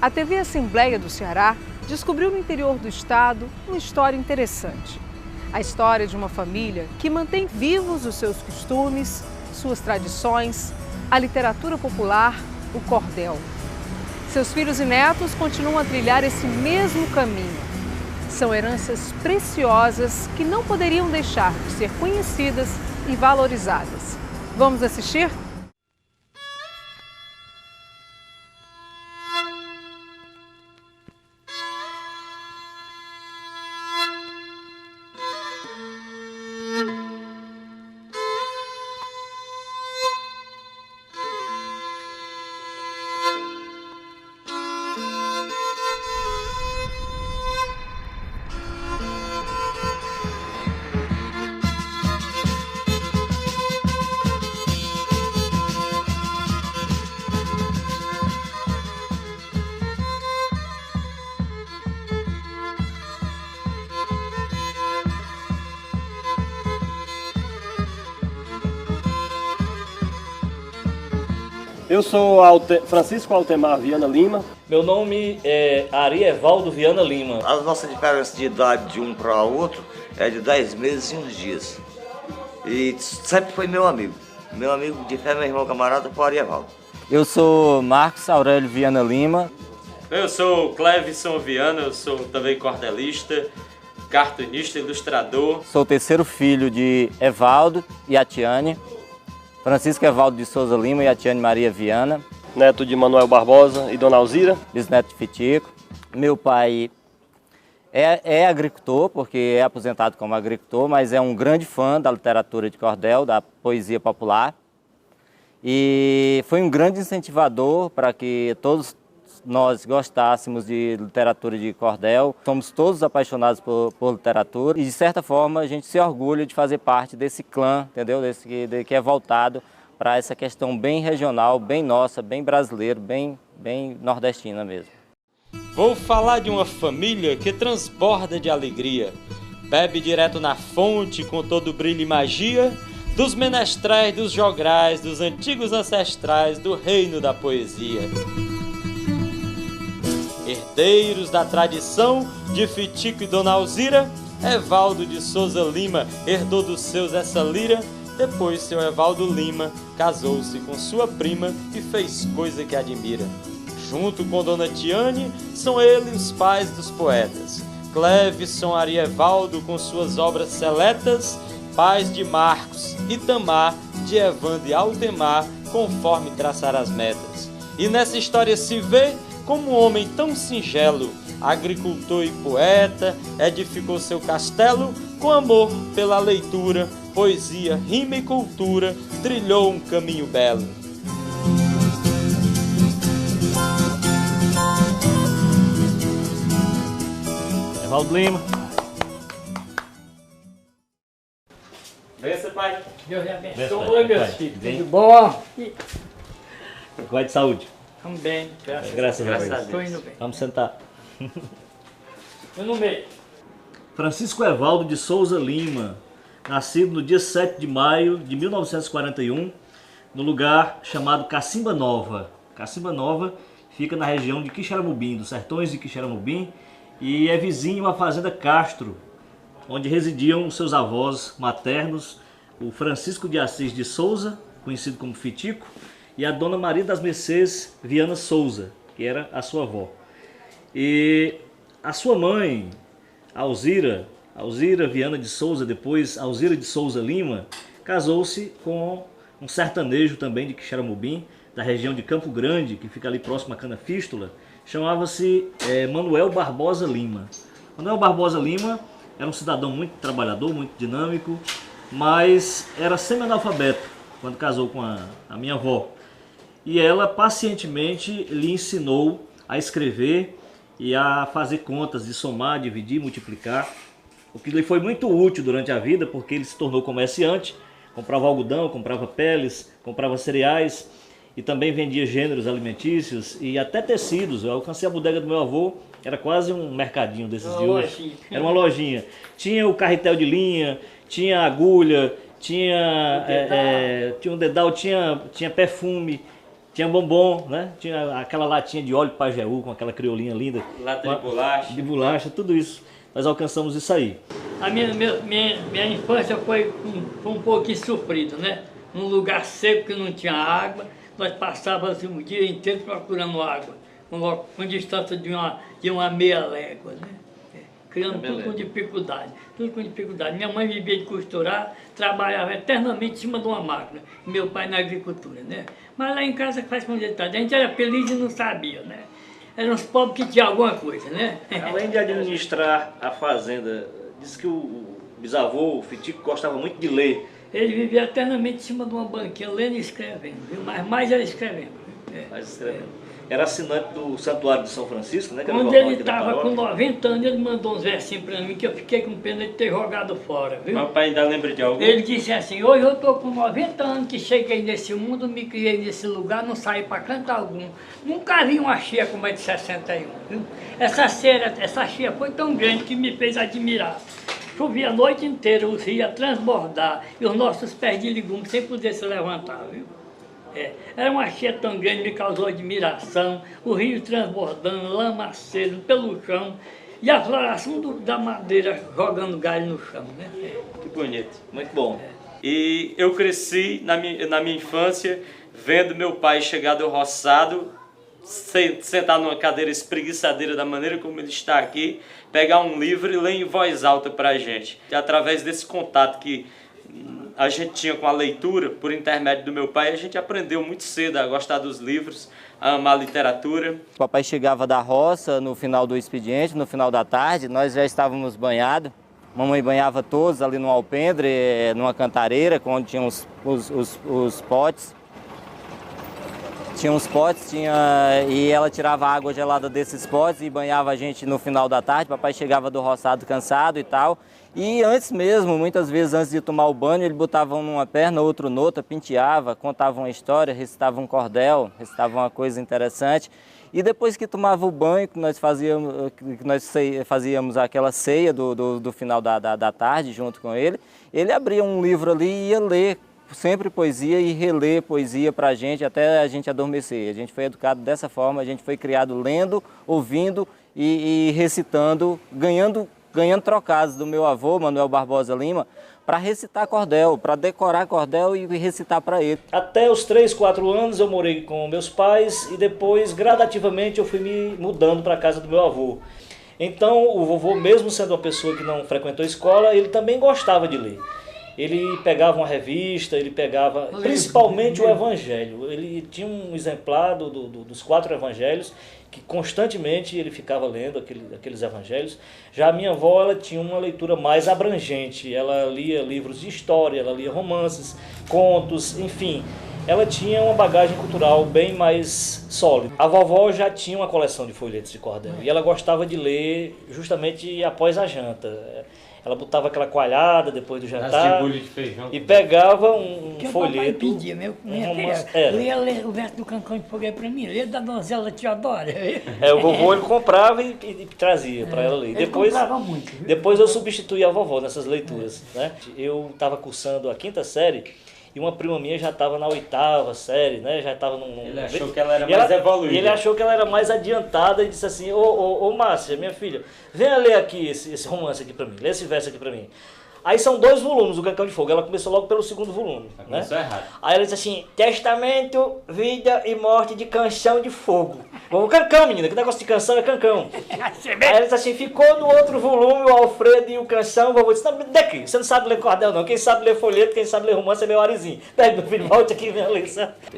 A TV Assembleia do Ceará descobriu no interior do estado uma história interessante. A história de uma família que mantém vivos os seus costumes, suas tradições, a literatura popular, o cordel. Seus filhos e netos continuam a trilhar esse mesmo caminho. São heranças preciosas que não poderiam deixar de ser conhecidas e valorizadas. Vamos assistir? Eu sou Francisco Altemar Viana Lima. Meu nome é Arievaldo Viana Lima. A nossa diferença de idade de um para o outro é de 10 meses e uns dias. E sempre foi meu amigo. Meu amigo de fé, meu irmão camarada, foi o Arievaldo. Eu sou Marcos Aurélio Viana Lima. Eu sou Clevison Viana, eu sou também cordelista, cartunista, ilustrador. Sou o terceiro filho de Evaldo e Atiane. Francisco Evaldo de Souza Lima e Atiane Maria Viana. Neto de Manuel Barbosa e Dona Alzira. Bisneto de Fitico. Meu pai é agricultor, porque é aposentado como agricultor, mas é um grande fã da literatura de cordel, da poesia popular. E foi um grande incentivador para que todos nós gostássemos de literatura de cordel. Somos todos apaixonados por literatura e, de certa forma, a gente se orgulha de fazer parte desse clã, entendeu? Que é voltado para essa questão bem regional, bem nossa, bem brasileira, bem nordestina mesmo. Vou falar de uma família que transborda de alegria, bebe direto na fonte com todo brilho e magia, dos menestréis, dos jograis, dos antigos ancestrais, do reino da poesia. Herdeiros da tradição de Fitico e Dona Alzira, Evaldo de Souza Lima herdou dos seus essa lira. Depois seu Evaldo Lima casou-se com sua prima e fez coisa que admira. Junto com Dona Tiane, são eles os pais dos poetas. Clevison Arievaldo com suas obras seletas, pais de Marcos e Tamar, de Evandro e Altemar, conforme traçar as metas. E nessa história se vê como um homem tão singelo, agricultor e poeta, edificou seu castelo com amor pela leitura, poesia, rima e cultura, trilhou um caminho belo. Evaldo Lima. Benção, pai. Deus abençoe, Benção, meus pai. filhos. Bem. Tudo bom? Vai de saúde. Vamos bem, Graças a Deus. Estou indo bem. Vamos sentar. Eu no meio. Francisco Evaldo de Souza Lima, nascido no dia 7 de maio de 1941, no lugar chamado Cacimba Nova. Cacimba Nova fica na região de Quixeramobim, dos sertões de Quixeramobim, e é vizinho à Fazenda Castro, onde residiam os seus avós maternos, o Francisco de Assis de Souza, conhecido como Fitico, e a Dona Maria das Mercês Viana Souza, que era a sua avó. E a sua mãe, Alzira Viana de Souza, depois Alzira de Souza Lima, casou-se com um sertanejo também de Quixeramobim, da região de Campo Grande, que fica ali próximo à Cana Fístula, chamava-se Manuel Barbosa Lima. Manuel Barbosa Lima era um cidadão muito trabalhador, muito dinâmico, mas era semi-analfabeto quando casou com a minha avó. E ela pacientemente lhe ensinou a escrever e a fazer contas de somar, dividir, multiplicar, o que lhe foi muito útil durante a vida, porque ele se tornou comerciante, comprava algodão, comprava peles, comprava cereais e também vendia gêneros alimentícios e até tecidos. Eu alcancei a bodega do meu avô, era quase um mercadinho desses de hoje. Era uma lojinha. Tinha o carretel de linha, tinha agulha, tinha um dedal, tinha perfume. Tinha bombom, né? Tinha aquela latinha de óleo pajeú com aquela criolinha linda. Lata de bolacha. De bolacha, tudo isso. Nós alcançamos isso aí. A minha infância foi um pouquinho sofrida, né? Num lugar seco que não tinha água, nós passávamos o dia inteiro procurando água, com distância de uma meia légua, né? Criando tudo com dificuldade, tudo com dificuldade. Minha mãe vivia de costurar, trabalhava eternamente em cima de uma máquina, e meu pai na agricultura, né? Mas lá em casa faz como a gente era feliz e não sabia, né? Eram os pobres que tinham alguma coisa, né? Além de administrar a fazenda, disse que o bisavô, o Fitico, gostava muito de ler. Ele vivia eternamente em cima de uma banquinha, lendo e escrevendo, viu? Mas mais era escrevendo. Mais escrevendo. Era assinante do Santuário de São Francisco, né? Quando ele estava com 90 anos, ele mandou uns versinhos para mim que eu fiquei com pena de ter jogado fora, viu? Meu pai ainda lembra de algo? Ele disse assim: hoje eu estou com 90 anos que cheguei nesse mundo, me criei nesse lugar, não saí para canto algum. Nunca vi uma chia como a de 61, viu? Essa chia foi tão grande que me fez admirar. Chovia a noite inteira, os rios a transbordar e os nossos pés de legumes sem poder se levantar, viu? Era uma chia tão grande, me causou admiração, o rio transbordando, lamaceiro pelo chão e a floração da madeira jogando galho no chão, né? Que bonito. Muito bom. E eu cresci na minha infância vendo meu pai chegar do roçado, sentar numa cadeira espreguiçadeira da maneira como ele está aqui, pegar um livro e ler em voz alta para a gente. E através desse contato que a gente tinha com a leitura, por intermédio do meu pai, a gente aprendeu muito cedo a gostar dos livros, a amar a literatura. O papai chegava da roça no final do expediente, no final da tarde, nós já estávamos banhados. Mamãe banhava todos ali no alpendre, numa cantareira, onde tinha os potes. Tinha uns potes, e ela tirava a água gelada desses potes e banhava a gente no final da tarde. Papai chegava do roçado cansado e tal. E antes mesmo, muitas vezes antes de tomar o banho, ele botava um numa perna, outro noutra, penteava, contava uma história, recitava um cordel, recitava uma coisa interessante. E depois que tomava o banho, que nós fazíamos aquela ceia do final da tarde junto com ele abria um livro ali e ia ler sempre poesia e reler poesia para a gente até a gente adormecer. A gente foi educado dessa forma, a gente foi criado lendo, ouvindo e recitando, ganhando trocados do meu avô, Manuel Barbosa Lima, para recitar cordel, para decorar cordel e recitar para ele. Até os 3, 4 anos eu morei com meus pais e depois, gradativamente, eu fui me mudando para a casa do meu avô. Então, o vovô, mesmo sendo uma pessoa que não frequentou escola, ele também gostava de ler. Ele pegava uma revista, ele pegava principalmente o Evangelho. Ele tinha um exemplar dos 4 Evangelhos, que constantemente ele ficava lendo aqueles Evangelhos. Já a minha avó, ela tinha uma leitura mais abrangente. Ela lia livros de história, ela lia romances, contos, enfim. Ela tinha uma bagagem cultural bem mais sólida. A vovó já tinha uma coleção de folhetos de cordel e ela gostava de ler justamente após a janta. Ela botava aquela coalhada depois do jantar de feijão, e pegava um que folheto. Que o papai pedia, minha filha, leia o verso do Cancão de Fogueira para mim, leia da donzela Teodora. O vovô ele comprava e trazia para ela ler. Ele comprava muito. Viu? Depois eu substituí a vovó nessas leituras. Né? Eu estava cursando a 5ª série e uma prima minha já estava na 8ª série, né? Já estava Ele achou que ela era mais evoluída. E ele achou que ela era mais adiantada e disse assim: ô Márcia, minha filha, venha ler aqui esse romance aqui para mim, lê esse verso aqui para mim. Aí são 2 volumes, o Cancão de Fogo. Ela começou logo pelo 2º volume. Começou errado. Aí ela disse assim: Testamento, vida e morte de Canção de Fogo. O Cancão, menina, que negócio de canção é Cancão. Aí ela disse assim: ficou no outro volume o Alfredo e o Canção. O vovô disse: não, daqui, você não sabe ler cordel não. Quem sabe ler folheto, quem sabe ler romance é meu Arizinho. Pega, meu filho, volte aqui e venha ler.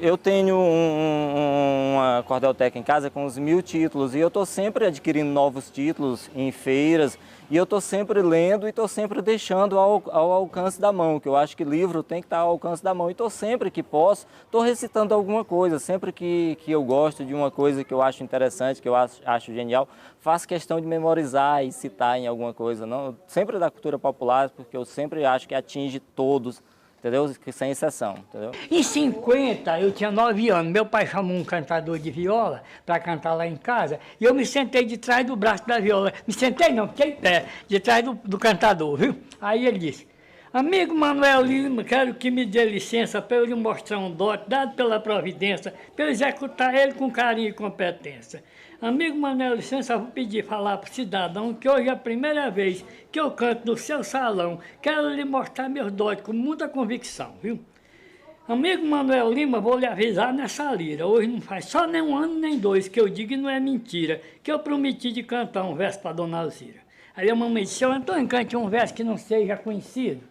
Eu tenho uma cordelteca em casa com uns 1000 títulos e eu estou sempre adquirindo novos títulos em feiras. E eu estou sempre lendo e estou sempre deixando ao alcance da mão, que eu acho que livro tem que estar ao alcance da mão. E estou sempre que posso, estou recitando alguma coisa. Sempre que eu gosto de uma coisa que eu acho interessante, que eu acho genial, faço questão de memorizar e citar em alguma coisa. Não, sempre da cultura popular, porque eu sempre acho que atinge todos, entendeu? Sem exceção, entendeu? Em 50, eu tinha 9 anos, meu pai chamou um cantador de viola para cantar lá em casa, e eu me sentei de trás do braço da viola. Me sentei não, fiquei em pé, de trás do cantador, viu? Aí ele disse: Amigo Manuel Lima, quero que me dê licença para eu lhe mostrar um dote dado pela Providência, para eu executar ele com carinho e competência. Amigo Manuel, licença, vou pedir falar para o cidadão que hoje é a primeira vez que eu canto no seu salão. Quero lhe mostrar meus dotes com muita convicção, viu? Amigo Manuel Lima, vou lhe avisar nessa lira. Hoje não faz só nem 1 ano nem 2 que eu digo e não é mentira, que eu prometi de cantar um verso para Dona Alzira. Aí a mamãe disse, Antônio, cante um verso que não seja conhecido.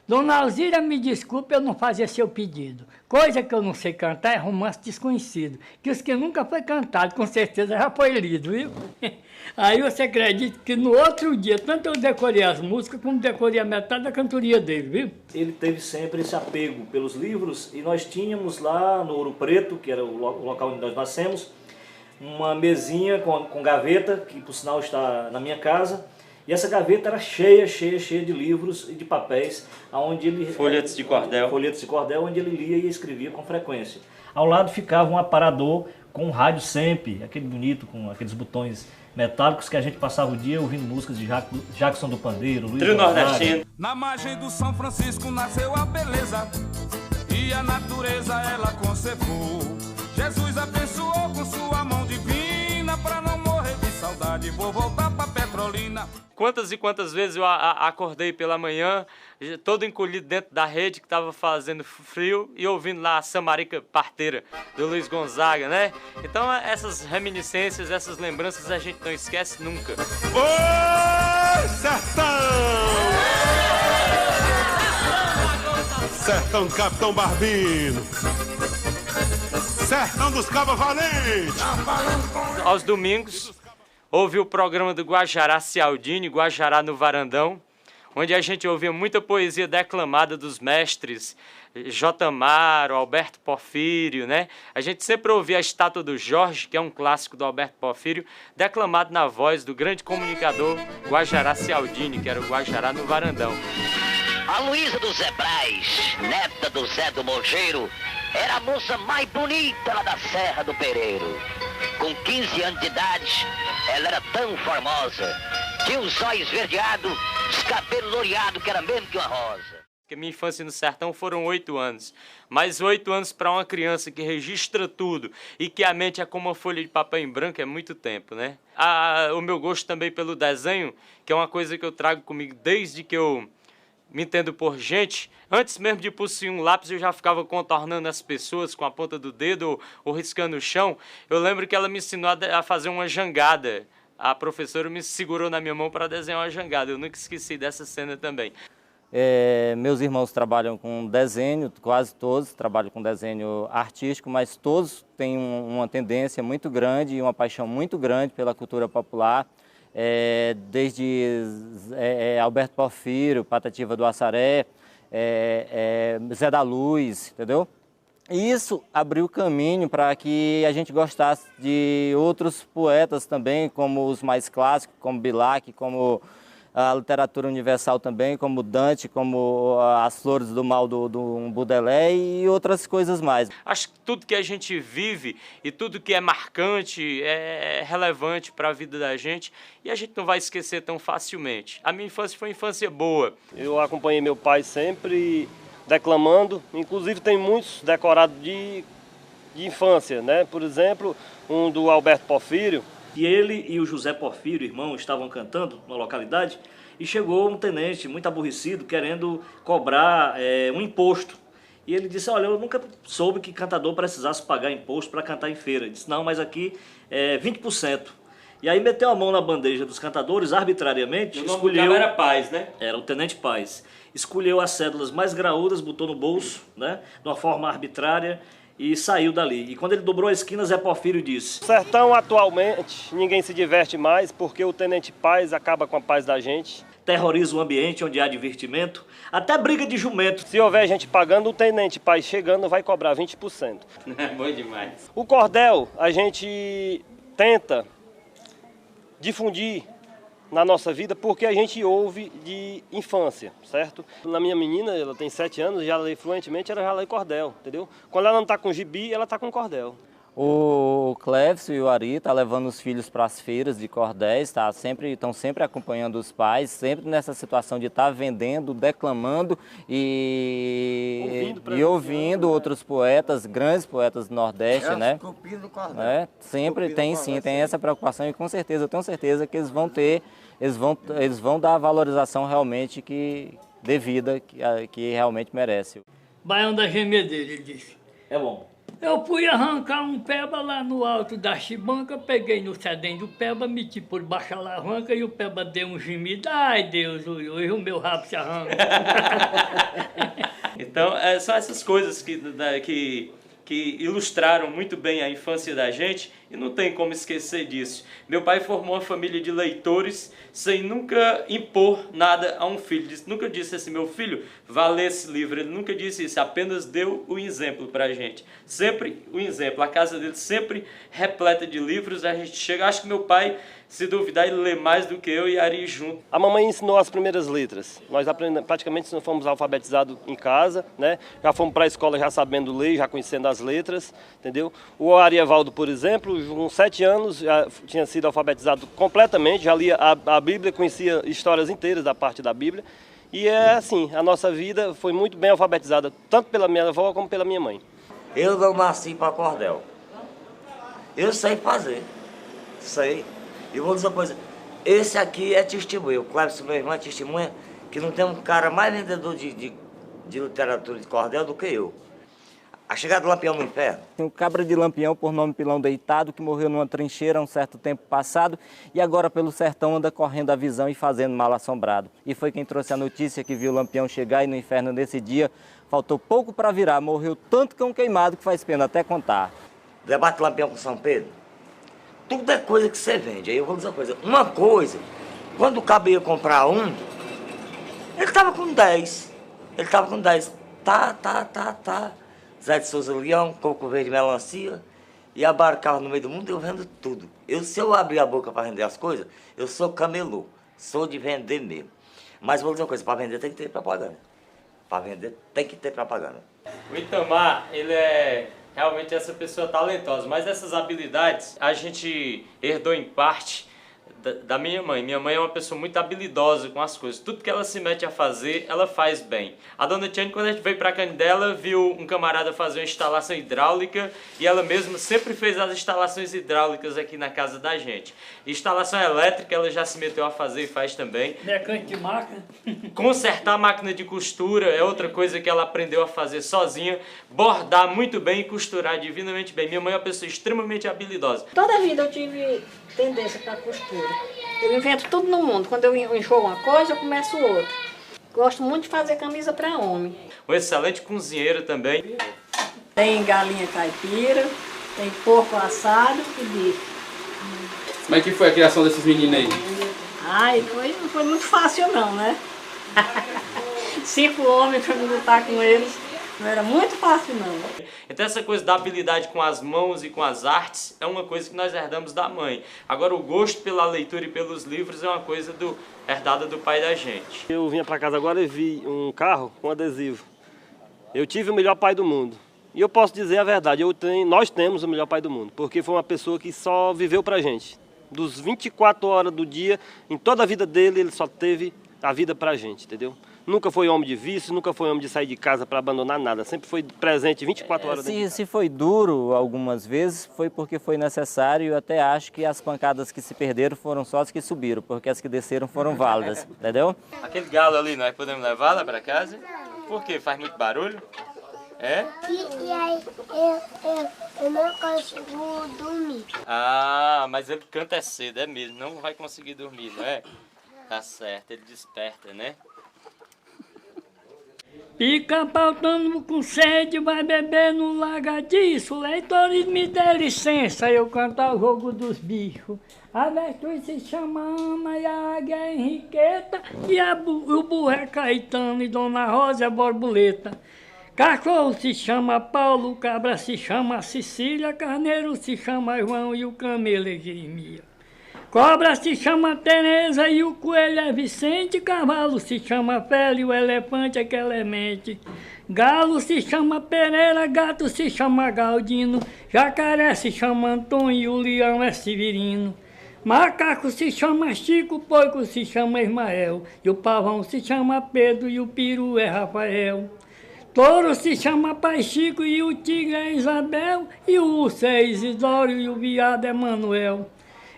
Dona Alzira, me desculpe eu não fazer seu pedido. Coisa que eu não sei cantar é romance desconhecido, que os que nunca foi cantado, com certeza já foi lido, viu? Aí você acredita que no outro dia, tanto eu decorei as músicas, como decorei a metade da cantoria dele, viu? Ele teve sempre esse apego pelos livros e nós tínhamos lá no Ouro Preto, que era o local onde nós nascemos, uma mesinha com gaveta, que por sinal está na minha casa. E essa gaveta era cheia de livros e de papéis, onde ele... Folhetos de cordel. Folhetos de cordel, onde ele lia e escrevia com frequência. Ao lado ficava um aparador com um rádio sempre, aquele bonito, com aqueles botões metálicos que a gente passava o dia ouvindo músicas de Jackson do Pandeiro, Luiz Trio Gonzaga. nordestino. Na margem do São Francisco nasceu a beleza e a natureza ela conservou. Jesus abençoou com sua mão divina pra não morrer de saudade, vou voltar pra Petrolina. Quantas e quantas vezes eu acordei pela manhã, todo encolhido dentro da rede que estava fazendo frio e ouvindo lá a Samarica Parteira do Luiz Gonzaga, né? Então essas reminiscências, essas lembranças a gente não esquece nunca. Ô, sertão! Sertão do Capitão Barbino! Sertão dos Cabos Valentes! Aos domingos, houve o programa do Guajará Cialdini, Guajará no Varandão, onde a gente ouvia muita poesia declamada dos mestres, J. Amaro, Alberto Porfírio, né? A gente sempre ouvia a Estátua do Jorge, que é um clássico do Alberto Porfírio, declamado na voz do grande comunicador Guajará Cialdini, que era o Guajará no Varandão. A Luísa do Zé Braz, neta do Zé do Mogeiro, era a moça mais bonita lá da Serra do Pereiro. Com 15 anos de idade, ela era tão formosa, tinha os olhos esverdeados, os cabelos loreados, que era mesmo que uma rosa. Porque minha infância no sertão foram 8 anos, mas 8 anos para uma criança que registra tudo e que a mente é como uma folha de papel em branco é muito tempo, né? O meu gosto também pelo desenho, que é uma coisa que eu trago comigo desde que eu me entendo por gente. Antes mesmo de possuir um lápis, eu já ficava contornando as pessoas com a ponta do dedo ou riscando o chão. Eu lembro que ela me ensinou a fazer uma jangada. A professora me segurou na minha mão para desenhar uma jangada. Eu nunca esqueci dessa cena também. Meus irmãos trabalham com desenho, quase todos trabalham com desenho artístico, mas todos têm uma tendência muito grande e uma paixão muito grande pela cultura popular. Desde Alberto Porfírio, Patativa do Assaré, Zé da Luz, entendeu? E isso abriu caminho para que a gente gostasse de outros poetas também, como os mais clássicos, como Bilac, como a literatura universal também, como Dante, como As Flores do Mal do Baudelaire e outras coisas mais. Acho que tudo que a gente vive e tudo que é marcante é relevante para a vida da gente e a gente não vai esquecer tão facilmente. A minha infância foi uma infância boa. Eu acompanhei meu pai sempre declamando, inclusive tem muitos decorados de infância, né? Por exemplo, um do Alberto Porfírio. E ele e o José Porfírio, irmão, estavam cantando na localidade e chegou um tenente muito aborrecido querendo cobrar um imposto. E ele disse, olha, eu nunca soube que cantador precisasse pagar imposto para cantar em feira. Ele disse, não, mas aqui é 20%. E aí meteu a mão na bandeja dos cantadores arbitrariamente. O nome do cara era Paz, né? Era o Tenente Paz. Escolheu as cédulas mais graúdas, botou no bolso, né, de uma forma arbitrária, e saiu dali. E quando ele dobrou a esquina, Zé Porfírio disse... O sertão atualmente ninguém se diverte mais porque o Tenente Paz acaba com a paz da gente. Terroriza o ambiente onde há divertimento, até briga de jumento. Se houver gente pagando, o Tenente Paz chegando vai cobrar 20%. É bom demais. O cordel a gente tenta difundir na nossa vida porque a gente ouve de infância, certo? Na minha menina, ela tem 7 anos, já lê fluentemente, ela já lê cordel, entendeu? Quando ela não está com gibi, ela está com cordel. O Clévio e o Ari estão levando os filhos para as feiras de cordéis, estão sempre acompanhando os pais, sempre nessa situação de estar vendendo, declamando e ouvindo outros poetas, grandes poetas do Nordeste, né? Sempre tem sim, tem essa preocupação e com certeza, eu tenho certeza que eles vão dar a valorização realmente devida, que realmente merece. Baião da Gemedeira, ele disse. É bom. Eu fui arrancar um peba lá no alto da chibanca, peguei no sedem do peba, meti por baixo a alavanca e o peba deu um gemido. Ai, Deus, hoje o meu rabo se arranca. Então, são essas coisas que ilustraram muito bem a infância da gente e não tem como esquecer disso. Meu pai formou uma família de leitores sem nunca impor nada a um filho. Nunca disse assim, meu filho, vá ler esse livro. Ele nunca disse isso, apenas deu o exemplo pra gente. Sempre o exemplo. A casa dele sempre repleta de livros. A gente chega, acho que meu pai, se duvidar, ele lê mais do que eu e Ari junto. A mamãe ensinou as primeiras letras. Nós praticamente fomos alfabetizados em casa, né? Já fomos para a escola já sabendo ler, já conhecendo as letras, entendeu? O Arievaldo, por exemplo, com 7 anos já tinha sido alfabetizado completamente, já lia a Bíblia, conhecia histórias inteiras da parte da Bíblia. E é assim, a nossa vida foi muito bem alfabetizada, tanto pela minha avó como pela minha mãe. Eu não nasci para cordel. Eu sei fazer. Sei. E vou dizer uma coisa, esse aqui é testemunho, o Clévio, meu irmão, é testemunha que não tem um cara mais vendedor de literatura de cordel do que eu. A chegada do Lampião no Inferno. Tem um cabra de Lampião, por nome Pilão Deitado, que morreu numa trincheira há um certo tempo passado e agora pelo sertão anda correndo a visão e fazendo mal assombrado. E foi quem trouxe a notícia que viu o Lampião chegar e no inferno nesse dia faltou pouco para virar, morreu tanto cão queimado que faz pena até contar. Debate Lampião com São Pedro. Tudo é coisa que você vende. Aí eu vou dizer uma coisa. Uma coisa, quando o cabo ia comprar um, ele estava com 10. Ele estava com 10. Tá. Zé de Souza Leão, coco verde, melancia. E abarcava no meio do mundo, eu vendo tudo. Se eu abrir a boca para vender as coisas, eu sou camelô. Sou de vender mesmo. Mas vou dizer uma coisa, para vender tem que ter propaganda. Para vender tem que ter propaganda. O Itamar, ele é realmente essa pessoa talentosa, mas essas habilidades a gente herdou em parte da minha mãe. Minha mãe é uma pessoa muito habilidosa com as coisas. Tudo que ela se mete a fazer, ela faz bem. A dona Tiane, quando a gente veio pra Canindela, viu um camarada fazer uma instalação hidráulica e ela mesma sempre fez as instalações hidráulicas aqui na casa da gente. Instalação elétrica, ela já se meteu a fazer e faz também. Mecânico de máquina. Consertar máquina de costura é outra coisa que ela aprendeu a fazer sozinha. Bordar muito bem e costurar divinamente bem. Minha mãe é uma pessoa extremamente habilidosa. Toda a vida eu tive tendência para costura. Eu invento tudo no mundo. Quando eu enjoo uma coisa, eu começo outra. Gosto muito de fazer camisa para homem. Um excelente cozinheiro também. Tem galinha caipira, tem porco assado e bife. Como é que foi a criação desses meninos aí? Ai, não foi muito fácil não, né? 5 homens para me lutar com eles. Não era muito fácil, não. Então essa coisa da habilidade com as mãos e com as artes é uma coisa que nós herdamos da mãe. Agora o gosto pela leitura e pelos livros é uma coisa herdada do pai da gente. Eu vinha para casa agora e vi um carro com adesivo. Eu tive o melhor pai do mundo. E eu posso dizer a verdade, nós temos o melhor pai do mundo. Porque foi uma pessoa que só viveu pra gente. Dos 24 horas do dia, em toda a vida dele, ele só teve a vida pra gente, entendeu? Nunca foi homem de vício, nunca foi homem de sair de casa para abandonar nada. Sempre foi presente 24 horas dentro de casa. Se foi duro algumas vezes, foi porque foi necessário. Eu até acho que as pancadas que se perderam foram só as que subiram, porque as que desceram foram válidas, entendeu? Aquele galo ali, nós podemos levar lá para casa? Por quê? Faz muito barulho? É? E aí eu não consigo dormir. Ah, mas ele canta cedo, é mesmo. Não vai conseguir dormir, não é? Tá certo, ele desperta, né? Fica pautando com sede, vai beber no lagadiço. Leitores, me dê licença, eu cantar o jogo dos bichos. A avestruz se chama Ana e a águia é Henriqueta. E o burro é Caetano e Dona Rosa é Borboleta. Cachorro se chama Paulo, cabra se chama Cecília, carneiro se chama João e o camelo é Jeremias. Cobra se chama Tereza e o coelho é Vicente. Cavalo se chama Félio e o elefante é Clemente. Galo se chama Pereira, gato se chama Galdino. Jacaré se chama Antônio e o leão é Severino. Macaco se chama Chico, porco se chama Ismael. E o pavão se chama Pedro e o peru é Rafael. Touro se chama Pai Chico e o tigre é Isabel. E o urso é Isidoro e o viado é Manuel.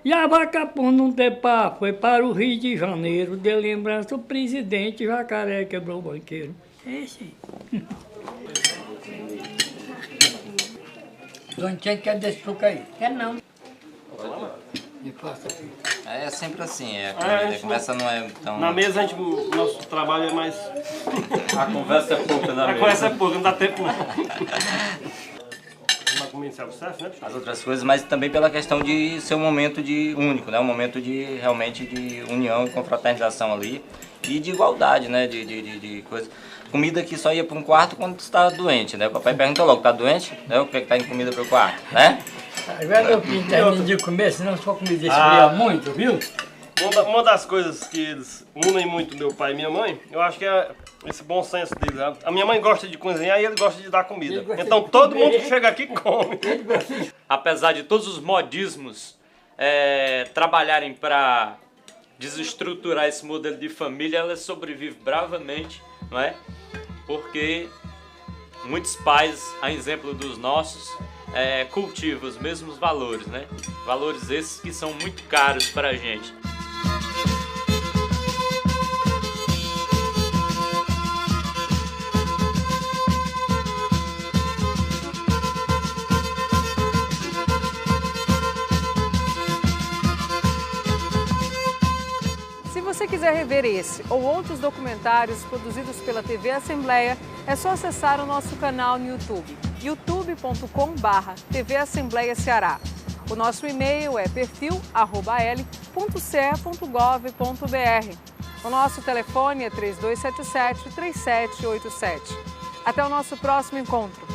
E a vaca por não ter pá foi para o Rio de Janeiro. De lembrança o presidente Jacaré quebrou o banqueiro. É esse aí. Dona Tiene quer desse suco aí? Quer não. É sempre assim, a conversa não é tão... Na mesa o nosso trabalho é mais... A conversa é pouca na mesa. A conversa é pouca, não dá tempo não. Uma comida self-service, né? As outras coisas, mas também pela questão de ser um momento único, né? Um momento realmente de união e confraternização ali e de igualdade, né? De coisa. Comida que só ia para um quarto quando você estava doente, né? O papai perguntou logo, tá doente? Né? O que é que tá em comida para o quarto, né? Agora eu pinto de comer, senão sua comida esfria muito, viu? Uma das coisas que eles unem muito, meu pai e minha mãe, eu acho que é esse bom senso deles. A minha mãe gosta de cozinhar e ele gosta de dar comida. Então todo mundo que chega aqui come. Apesar de todos os modismos trabalharem para desestruturar esse modelo de família, ela sobrevive bravamente, não é? Porque muitos pais, a exemplo dos nossos, cultivam os mesmos valores, né? Valores esses que são muito caros para a gente. Se você quiser rever esse ou outros documentários produzidos pela TV Assembleia, é só acessar o nosso canal no YouTube, youtube.com/TV Assembleia Ceará. O nosso e-mail é perfil@l.ce.gov.br. O nosso telefone é 3277-3787. Até o nosso próximo encontro.